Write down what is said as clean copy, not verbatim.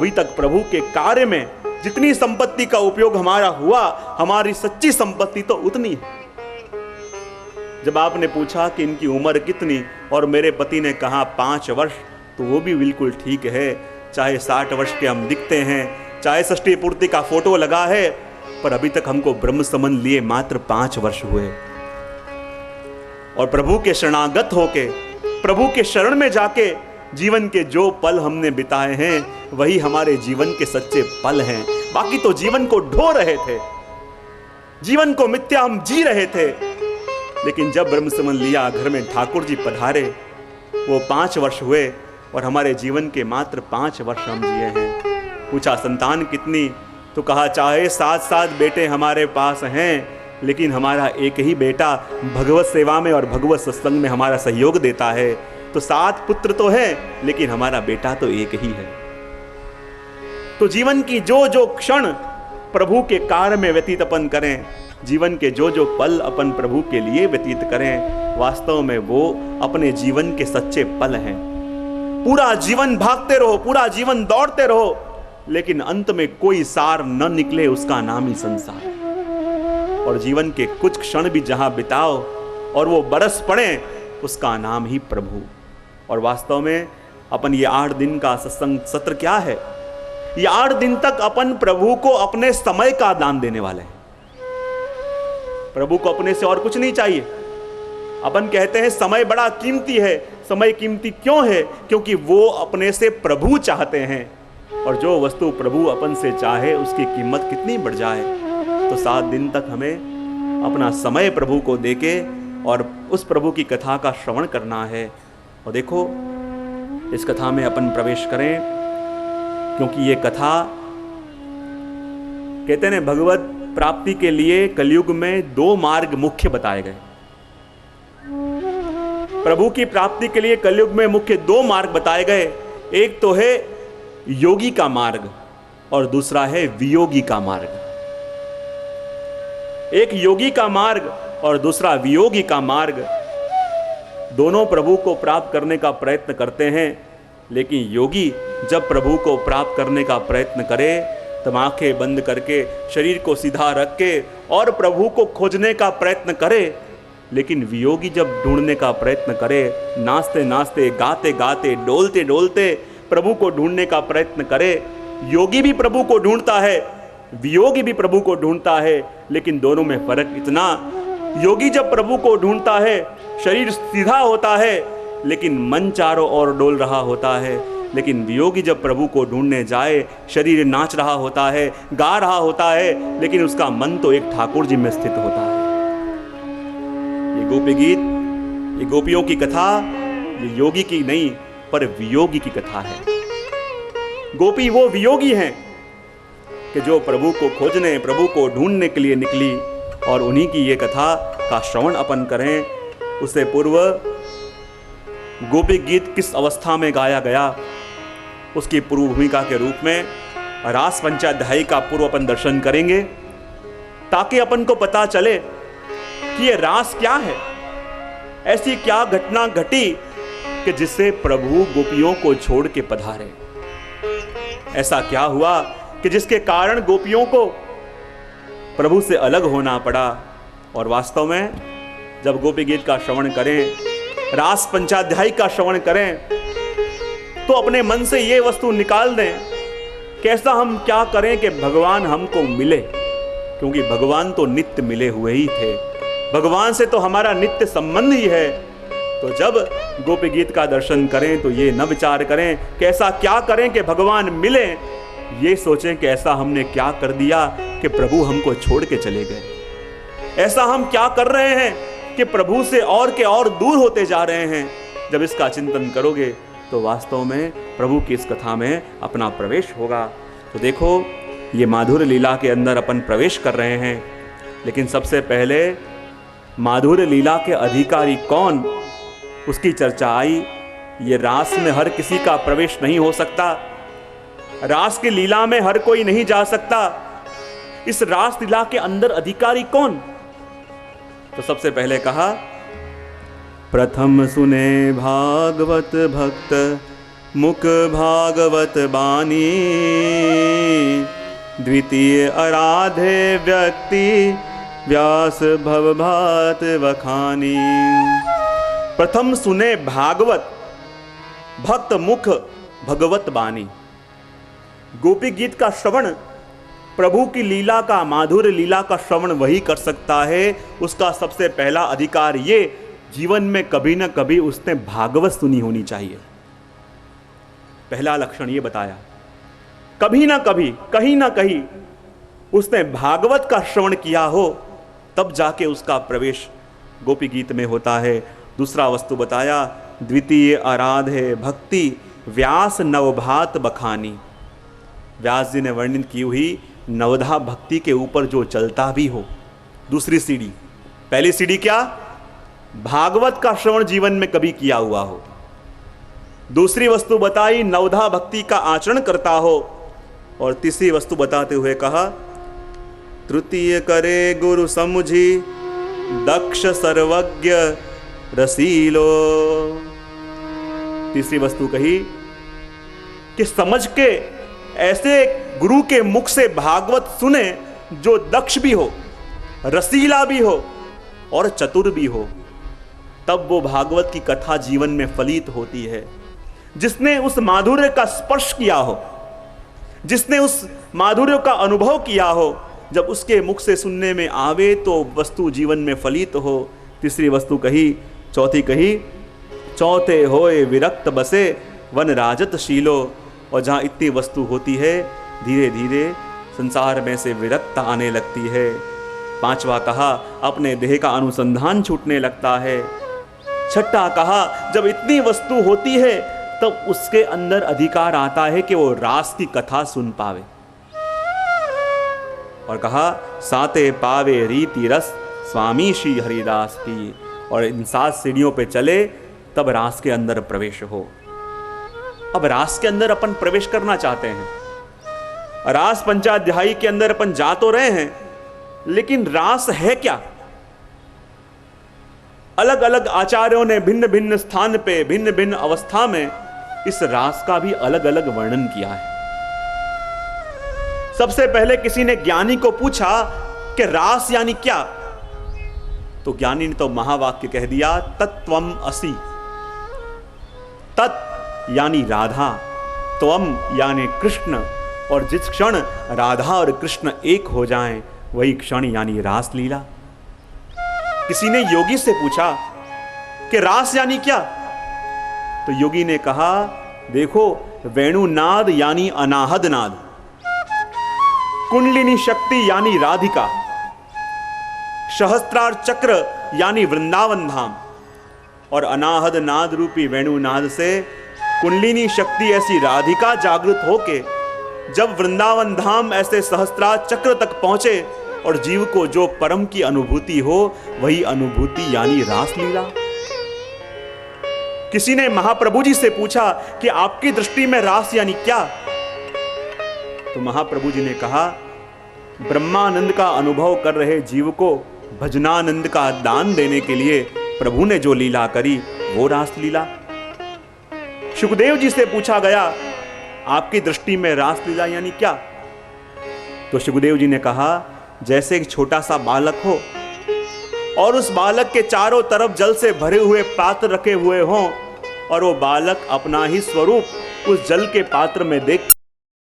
अभी तक प्रभु के कार्य में जितनी संपत्ति का उपयोग हमारा हुआ, हमारी सच्ची संपत्ति तो उतनी है। जब आपने पूछा कि इनकी उम्र कितनी और मेरे पति ने कहा 5 वर्ष, तो वो भी बिल्कुल ठीक है। चाहे 60 वर्ष के हम दिखते हैं, चाहे षष्ठी पूर्ति का फोटो लगा है, पर अभी तक हमको ब्रह्म संबंध लिए मात्र 5 वर्ष हुए। और प्रभु के शरणागत होके, प्रभु के शरण में जाके जीवन के जो पल हमने बिताए हैं, वही हमारे जीवन के सच्चे पल हैं। बाकी तो जीवन को ढो रहे थे, जीवन को मिथ्या हम जी रहे थे। लेकिन जब ब्रह्म संबंध लिया, घर में ठाकुर जी पधारे, वो 5 वर्ष हुए और हमारे जीवन के मात्र 5 वर्ष हम जिए हैं। पूछा संतान कितनी, तो कहा चाहे 7 बेटे हमारे पास हैं, लेकिन हमारा एक ही बेटा भगवत सेवा में और भगवत सत्संग में हमारा सहयोग देता है। तो 7 पुत्र तो हैं, लेकिन हमारा बेटा तो एक ही है। तो जीवन की जो जो क्षण प्रभु के कार्य में व्यतीत अपन करें, जीवन के जो जो पल अपन प्रभु के लिए व्यतीत करें, वास्तव में वो अपने जीवन के सच्चे पल हैं। पूरा जीवन भागते रहो, पूरा जीवन दौड़ते रहो, लेकिन अंत में कोई सार न निकले, उसका नाम ही संसार। और जीवन के कुछ क्षण भी जहां बिताओ और वो बरस पड़े, उसका नाम ही प्रभु। और वास्तव में अपन ये 8 दिन का सत्संग सत्र क्या है? ये 8 दिन तक अपन प्रभु को अपने समय का दान देने वाले हैं। प्रभु को अपने से और कुछ नहीं चाहिए। अपन कहते हैं समय बड़ा कीमती है। समय कीमती क्यों है? क्योंकि वो अपने से प्रभु चाहते हैं, और जो वस्तु प्रभु अपन से चाहे उसकी कीमत कितनी बढ़ जाए। तो 7 दिन तक हमें अपना समय प्रभु को देके और उस प्रभु की कथा का श्रवण करना है। और देखो, इस कथा में अपन प्रवेश करें, क्योंकि ये कथा कहते हैं भगवत प्राप्ति के लिए कलयुग में 2 मार्ग मुख्य बताए गए। प्रभु की प्राप्ति के लिए कलयुग में मुख्य 2 मार्ग बताए गए। एक तो है योगी का मार्ग और दूसरा है वियोगी का मार्ग। एक योगी का मार्ग और दूसरा वियोगी का मार्ग। दोनों प्रभु को प्राप्त करने का प्रयत्न करते हैं, लेकिन योगी जब प्रभु को प्राप्त करने का प्रयत्न करे, तब आंखें बंद करके, शरीर को सीधा रख के और प्रभु को खोजने का प्रयत्न करे। लेकिन वियोगी जब ढूंढने का प्रयत्न करे, नाचते नाचते, गाते गाते, डोलते डोलते प्रभु को ढूंढने का प्रयत्न करे। योगी भी प्रभु को ढूंढता है, वियोगी भी प्रभु को ढूंढता है, लेकिन दोनों में फर्क इतना, योगी जब प्रभु को ढूंढता है, शरीर सीधा होता है, लेकिन मन चारों ओर डोल रहा होता है। लेकिन वियोगी जब प्रभु को ढूंढने जाए, शरीर नाच रहा होता है, गा रहा होता है, लेकिन उसका मन तो एक ठाकुर जी में स्थित होता है। ये गोपी गीत, ये गोपियों की कथा, ये योगी की नहीं पर वियोगी की कथा है। गोपी वो वियोगी हैं कि जो प्रभु को खोजने, प्रभु को ढूंढने के लिए निकली, और उन्हीं की ये कथा का श्रवण अपन करें। उससे पूर्व गोपी गीत किस अवस्था में गाया गया, उसकी पूर्व भूमिका के रूप में रास पंचाध्यायी का पूर्व अपन दर्शन करेंगे, ताकि अपन को पता चले कि ये रास क्या है। ऐसी क्या घटना घटी कि जिससे प्रभु गोपियों को छोड़ के पधारे। ऐसा क्या हुआ कि जिसके कारण गोपियों को प्रभु से अलग होना पड़ा। और वास्तव में जब गोपी गीत का श्रवण करें, रास पंचाध्यायी का श्रवण करें, तो अपने मन से ये वस्तु निकाल दें, कैसा हम क्या करें कि भगवान हमको मिले। क्योंकि भगवान तो नित्य मिले हुए ही थे, भगवान से तो हमारा नित्य संबंध ही है। तो जब गोपी गीत का दर्शन करें, तो ये न विचार करें कि ऐसा क्या करें कि भगवान मिले, ये सोचें कि ऐसा हमने क्या कर दिया कि प्रभु हमको छोड़ के चले गए। ऐसा हम क्या कर रहे हैं कि प्रभु से और के और दूर होते जा रहे हैं। जब इसका चिंतन करोगे, तो वास्तव में प्रभु की इस कथा में अपना प्रवेश होगा। तो देखो, ये माधुर्य लीला के अंदर अपन प्रवेश कर रहे हैं, लेकिन सबसे पहले माधुर्य लीला के अधिकारी कौन, उसकी चर्चा आई। ये रास में हर किसी का प्रवेश नहीं हो सकता, रास की लीला में हर कोई नहीं जा सकता। इस रास लीला के अंदर अधिकारी कौन? तो सबसे पहले कहा, प्रथम सुने भागवत भक्त मुख भागवत बानी, द्वितीय आराधे व्यक्ति व्यास भव भात वखानी। प्रथम सुने भागवत भक्त मुख भगवत बानी। गोपी गीत का श्रवण, प्रभु की लीला का, माधुर्य लीला का श्रवण वही कर सकता है। उसका सबसे पहला अधिकार ये, जीवन में कभी ना कभी उसने भागवत सुनी होनी चाहिए। पहला लक्षण ये बताया, कभी ना कभी, कहीं ना कहीं उसने भागवत का श्रवण किया हो, तब जाके उसका प्रवेश गोपी गीत में होता है। दूसरा वस्तु बताया, द्वितीय आराधे भक्ति व्यास नवभात बखानी। व्यास जी ने वर्णन की हुई नवधा भक्ति के ऊपर जो चलता भी हो। दूसरी सीढ़ी, पहली सीढ़ी क्या, भागवत का श्रवण जीवन में कभी किया हुआ हो। दूसरी वस्तु बताई, नवधा भक्ति का आचरण करता हो। और तीसरी वस्तु बताते हुए कहा, तृतीय करे गुरु समुझी दक्ष सर्वज्ञ रसीलो। तीसरी वस्तु कही कि समझ के ऐसे गुरु के मुख से भागवत सुने जो दक्ष भी हो, रसीला भी हो और चतुर भी हो, तब वो भागवत की कथा जीवन में फलित होती है। जिसने उस माधुर्य का स्पर्श किया हो, जिसने उस माधुर्य का अनुभव किया हो, जब उसके मुख से सुनने में आवे तो वस्तु जीवन में फलित हो। तीसरी वस्तु कही, चौथी कही, चौथे होए विरक्त बसे वन राजत शीलो। और जहाँ इतनी वस्तु होती है, धीरे धीरे संसार में से विरक्ता आने लगती है। पांचवा कहा, अपने देह का अनुसंधान छूटने लगता है। छठा कहा, जब इतनी वस्तु होती है तब उसके अंदर अधिकार आता है कि वो रास की कथा सुन पावे। और कहा, साते पावे रीति रस स्वामी श्री हरिदास की। और इन 7 सीढ़ियों पे चले तब रास के अंदर प्रवेश हो। अब रास के अंदर अपन प्रवेश करना चाहते हैं। रास पंचाध्यायी के अंदर अपन जा तो रहे हैं, लेकिन रास है क्या? अलग अलग आचार्यों ने भिन्न भिन्न स्थान पे, भिन्न भिन्न अवस्था में इस रास का भी अलग अलग वर्णन किया है। सबसे पहले किसी ने ज्ञानी को पूछा कि रास यानी क्या? तो ज्ञानी ने तो महावाक्य कह दिया, तत्त्वम असि। तत् यानी राधा, त्वम यानी कृष्ण। और जिस क्षण राधा और कृष्ण एक हो जाएं, वही क्षण यानी रास लीला। किसी ने योगी से पूछा कि रास यानी क्या? तो योगी ने कहा, देखो, वेणुनाद यानी अनाहद नाद, कुंडलिनी शक्ति यानी राधिका, सहस्त्रार चक्र यानी वृंदावन धाम। और अनाहद नाद रूपी वेणुनाद से कुंडलिनी शक्ति ऐसी राधिका जागृत होके जब वृंदावन धाम ऐसे सहस्त्रार चक्र तक पहुंचे और जीव को जो परम की अनुभूति हो, वही अनुभूति यानी रास लीला। किसी ने महाप्रभु जी से पूछा कि आपकी दृष्टि में रास यानी क्या? तो महाप्रभु जी ने कहा, ब्रह्मानंद का अनुभव कर रहे जीव को भजनानंद का दान देने के लिए प्रभु ने जो लीला करी, वो रास लीला। सुखदेव जी से पूछा गया, आपकी दृष्टि में रास लीला यानी क्या? तो सुखदेव जी ने कहा, जैसे एक छोटा सा बालक हो और उस बालक के चारों तरफ जल से भरे हुए पात्र रखे हुए हों और वो बालक अपना ही स्वरूप उस जल के पात्र में देख